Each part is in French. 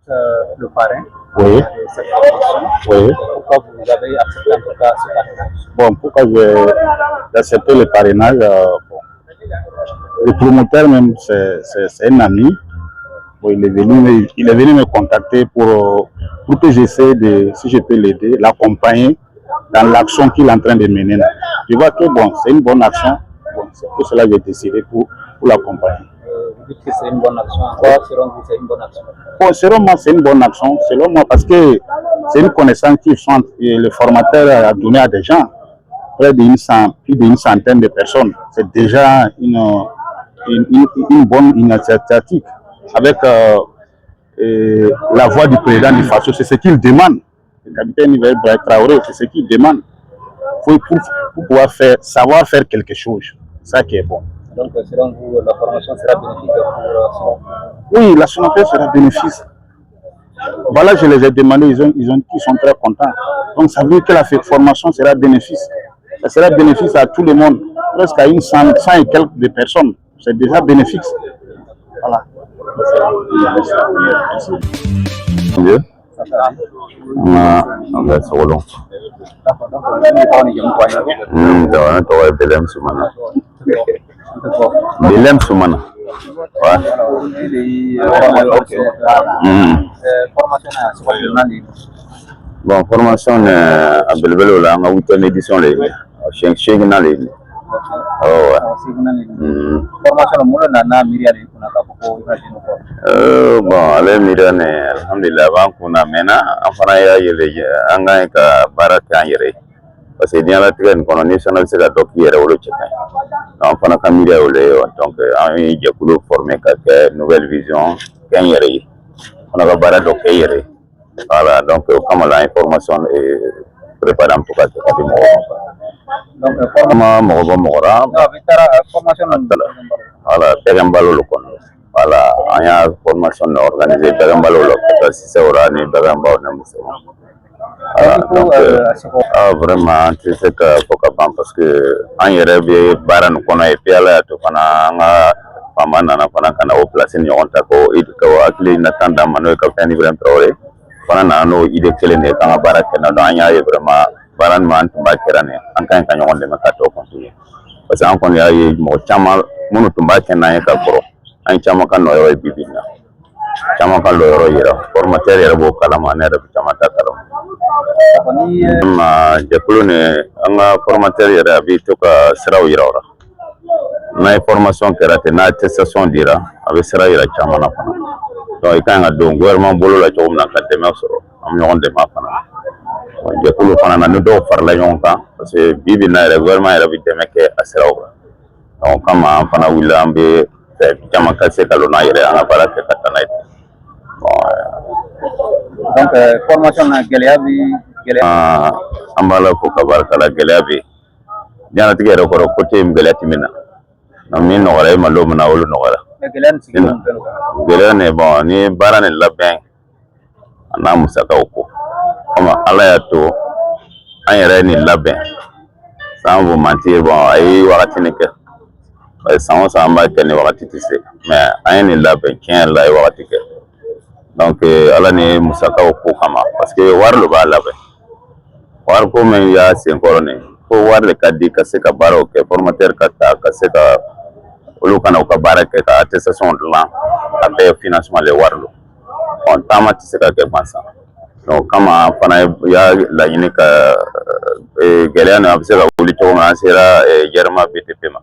le parrain Oui. de cette formation. Oui. Pourquoi vous avez accepté en tout cas ce parrainage? Bon, pourquoi j'ai accepté le parrainage bon. Le promoteur même, c'est un ami. Bon, il est venu me contacter pour que j'essaie de, si je peux l'aider, l'accompagner dans l'action qu'il est en train de mener. Je vois que bon, c'est une bonne action. Bon, c'est pour cela que j'ai décidé pour l'accompagner. Vous dites que c'est une bonne action. Quoi, selon vous, c'est une bonne action? Bon, selon moi, c'est une bonne action. Selon moi, parce que c'est une connaissance que le formateur a donné à des gens. Plus d'une centaine de personnes. C'est déjà une bonne initiative. Avec la voix du président du FASO, c'est ce qu'il demande. Le capitaine Ibrahim Traoré, c'est ce qu'il demande. Pour pouvoir savoir faire quelque chose. C'est ça qui est bon. Donc, selon vous, la formation sera bénéfique pour Oui, la SONAPEL sera bénéfique. Voilà, je les ai demandé, ils sont très contents. Donc, ça veut dire que la formation sera bénéfique. Ça sera bénéfique à tout le monde, presque à 100 et quelques de personnes. C'est déjà bénéfique. Voilà. Mieux. Belem Soumana. Bon, formation à Belbelo, là, on a 8e édition, les Cheikh Nalé. Bon, allez, Miriam, alhamdulillah, avant qu'on amène, enfin, il y a un gars qui a barré. Parce que bien la traîne qu'on a national c'est la doquière au Tchèque. Enfin, la famille au Léo, donc on y a formé quelques nouvelles visions. On a barré doquière. Voilà, donc comme l'information est préparée pour que tu donc, formation voilà, Pegambalo le connaît. Voilà, il y a formation organisée Pegambalo le si c'est orani Pegambalo voilà, donc vraiment tu sais que pourquoi parce que en yérébé baran kono et puis là to kana nga pamana na kana kana au place ni on tako et que akili na tanda mano ka fani vraiment Traoré kana na no ide kele ne kana baraka na do anya vraiment baran man to bakirane an kan kan on de makato continuer parce que an kon ya yi mo chama munu tumba kenan ka koro an chama kan no yo bibina chama kan lo yoro yira formateur yero bo kala ma ne da chama ta karo ma jekulu ne anga formateur yero bi to ka siraw yira ora na information kerate na attestation dira avec siraw yira chama na fana donc ikanga do gouvernement bolo la jom na ka deme soro am ñon de ma fana jekulu fana na do farla ñon ka parce que bibina yero gouvernement yero bi deme ke asiraw donc kama fana wilambe chama kase kalona yere anga baraka katana donc formation na Geleabi ambala ko kabar kala Geleabi jana tige ro ko côté Geleati mina na min no wala ma lo na wolo no wala Geleane bon ni barane labin ana musaka ko ama ala ya to an yere ni labin sans vous mentir bon ay wakati ne ke sans ça m'a ken wakati tise mais an ni labin kien la wakati ke donc ala ni musaka ko kama parce que warlo ba labe war ko men ya sen korone ko war le kadi ka se ka baro ke formateur ka ta ka se ka olu kana ka baraka ka attestation de là après financement le warlo on tamati se ka ke pansa donc kama fana ya la yini ka Geleana se ka wuli to ma sera yerma BTP ma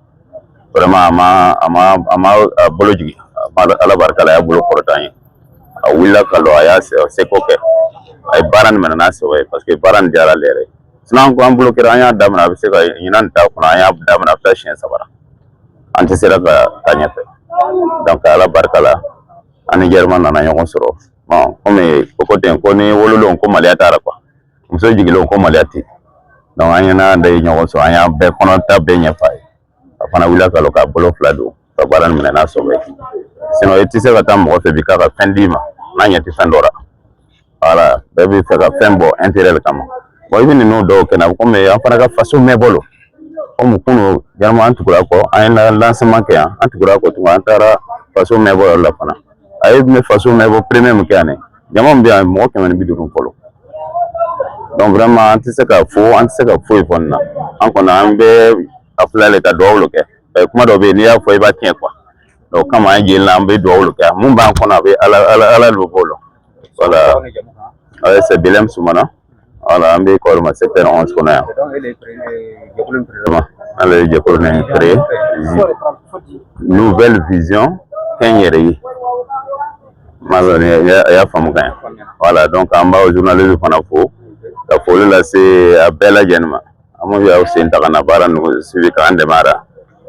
vraiment ama boloji ala barka la ya bolo korotanye willa kalo aya se ko ke ay baran menana se way parce que baran diara lere sinon ko am bloquer anya damna be se ka yinan ta ko anya damna ta chien sabara ante sera ka tanyate donc ala barkala ani german nana yon soro bon comme ko den ko ni wololo ko maliata ra quoi muso jigilo ko maliati donc anya na ndey nyon so anya be kono ta be nya fay afana willa kalo ka bolo flado ka baran menana so way sinon etise ka tam mo fe bi ka fendima nanya ti fendora voilà bébé fait ka fembo intérêt kama bon even no do kana ko me afana ka faso me bolo comme kuno jarma antukura ko ay na lancement ke antukura ko tuma antara faso me bolo la fana ay me faso me bo premier me kane jama bi an mo kɛmɛ ni 50 fɔlɔ donc vraiment an tɛ se ka foyi fɔ nin na an kɔni an bɛ a filɛ ka dugawu kɛ kuma dɔ bɛ yen n'i y'a fɔ i b'a tiɲɛ quoi donc kama an jeli la an bɛ dugawu kɛ mun b'an kɔnɔ a bɛ ala le b'o la voilà c'est Belem Soumana voilà an bɛ kɔrɔma secteur 11 kɔnɔ yan ale ye jɛkulu nin créé nouvelle vision kɛn yɛrɛ ye y'a faamu kan voilà donc an b'aw journaliste fana fo ka foli lase a bɛɛ lajɛlen ma an m'u y'aw sen ta ka na baara ninnu suivi k'an dɛmɛ a la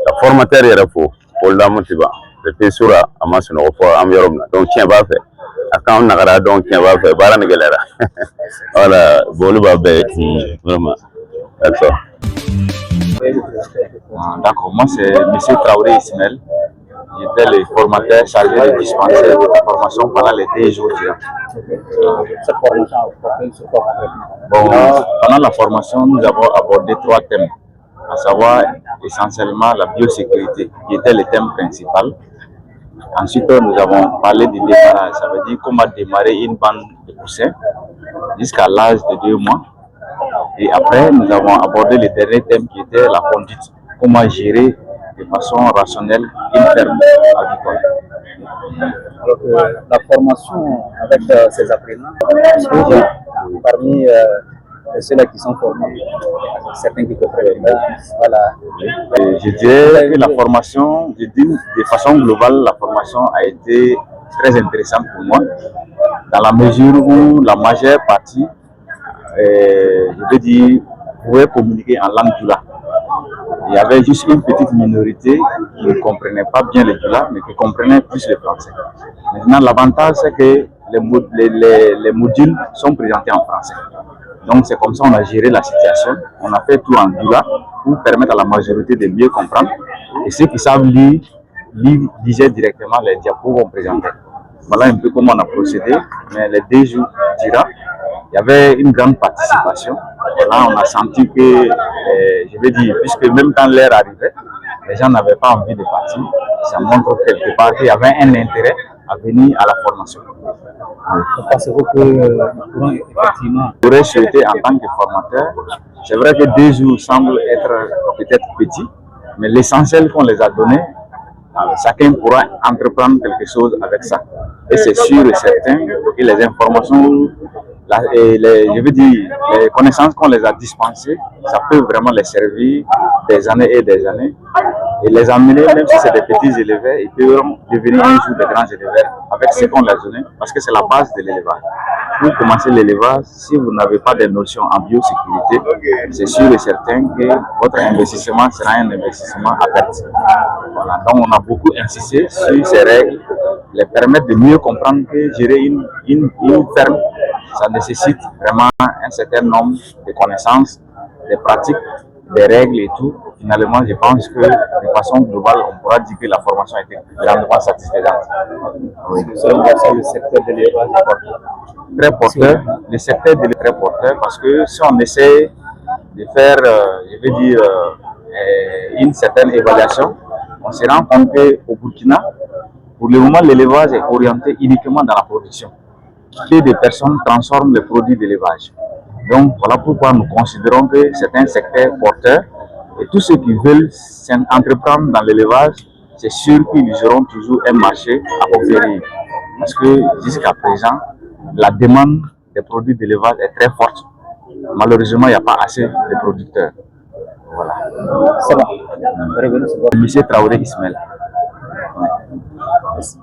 ka formateur yɛrɛ fo Folda Mutiba depuis Sura a ma sunɔgɔ fɔ an bɛ yɔrɔ min na donc tiɲɛ b'a fɛ a k'an nagara donc tiɲɛ b'a fɛ baara nin gɛlɛyara voilà olu b'a bɛɛ vraiment d'accord. D'accord, moi c'est M. Traoré Ismaël. J'étais le formateur chargé de dispenser la formation pendant les 2 jours. Cette formation a porté sur quoi? Bon, pendant la formation, nous avons abordé 3 thèmes, à savoir essentiellement la biosécurité, qui était le thème principal. Ensuite, nous avons parlé du démarrage, ça veut dire comment démarrer une bande de poussins jusqu'à l'âge de 2 mois. Et après, nous avons abordé le dernier thème qui était la conduite, comment gérer de façon rationnelle une ferme agricole. Alors, la formation avec ces apprenants, est-ce que parmi ceux-là qui sont formés, certains qui comprennent, voilà. Je dirais que la formation, je dis de façon globale, la formation a été très intéressante pour moi, dans la mesure où la majeure partie, je veux dire, pouvait communiquer en langue djoula. Il y avait juste une petite minorité qui ne comprenait pas bien le djoula, mais qui comprenait plus le français. Maintenant, l'avantage, c'est que les modules sont présentés en français. Donc, c'est comme ça qu'on a géré la situation. On a fait tout en djoula pour permettre à la majorité de mieux comprendre. Et ceux qui savent lire lisaient directement les diapos qu'on présentait. Voilà un peu comment on a procédé. Mais les 2 jours d'Ira, il y avait une grande participation. Là, on a senti que, je veux dire, puisque même quand l'heure arrivait, les gens n'avaient pas envie de partir. Ça montre quelque part qu'il y avait un intérêt à venir à la formation. Pensez-vous que effectivement, j'aurais souhaité en tant que formateur, c'est vrai que 2 jours semblent être peut-être petits, mais l'essentiel qu'on les a donné, chacun pourra entreprendre quelque chose avec ça. Et c'est sûr et certain que les informations, je veux dire, les connaissances qu'on les a dispensées, ça peut vraiment les servir des années et des années. Et les amener, même si c'est des petits éleveurs, ils peuvent devenir un jour des grands éleveurs avec ce qu'on leur a donné, parce que c'est la base de l'élevage. Pour commencer l'élevage, si vous n'avez pas de notions en biosécurité, c'est sûr et certain que votre investissement sera un investissement à perte. Voilà. Donc on a beaucoup insisté sur ces règles, les permettre de mieux comprendre que gérer une ferme, ça nécessite vraiment un certain nombre de connaissances, de pratiques, des règles et tout. Finalement, je pense que de façon globale, on pourra dire que la formation a été grandement satisfaisante. Oui. Le secteur de l'élevage est porteur. Très porteur. Le secteur de l'élevage est très porteur parce que si on essaie de faire, je veux dire, une certaine évaluation, on se rend compte qu'au Burkina, pour le moment, l'élevage est orienté uniquement dans la production. Peu de personnes transforment les produits d'élevage. Donc, voilà pourquoi nous considérons que c'est un secteur porteur. Et tous ceux qui veulent entreprendre dans l'élevage, c'est sûr qu'ils auront toujours un marché à conquérir. Parce que jusqu'à présent, la demande des produits d'élevage est très forte. Malheureusement, il n'y a pas assez de producteurs. Voilà. C'est bon. Monsieur Traoré Ismaël. Ouais. Merci.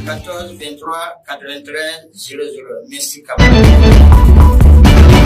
14 23 93 00. Merci, Cameroun.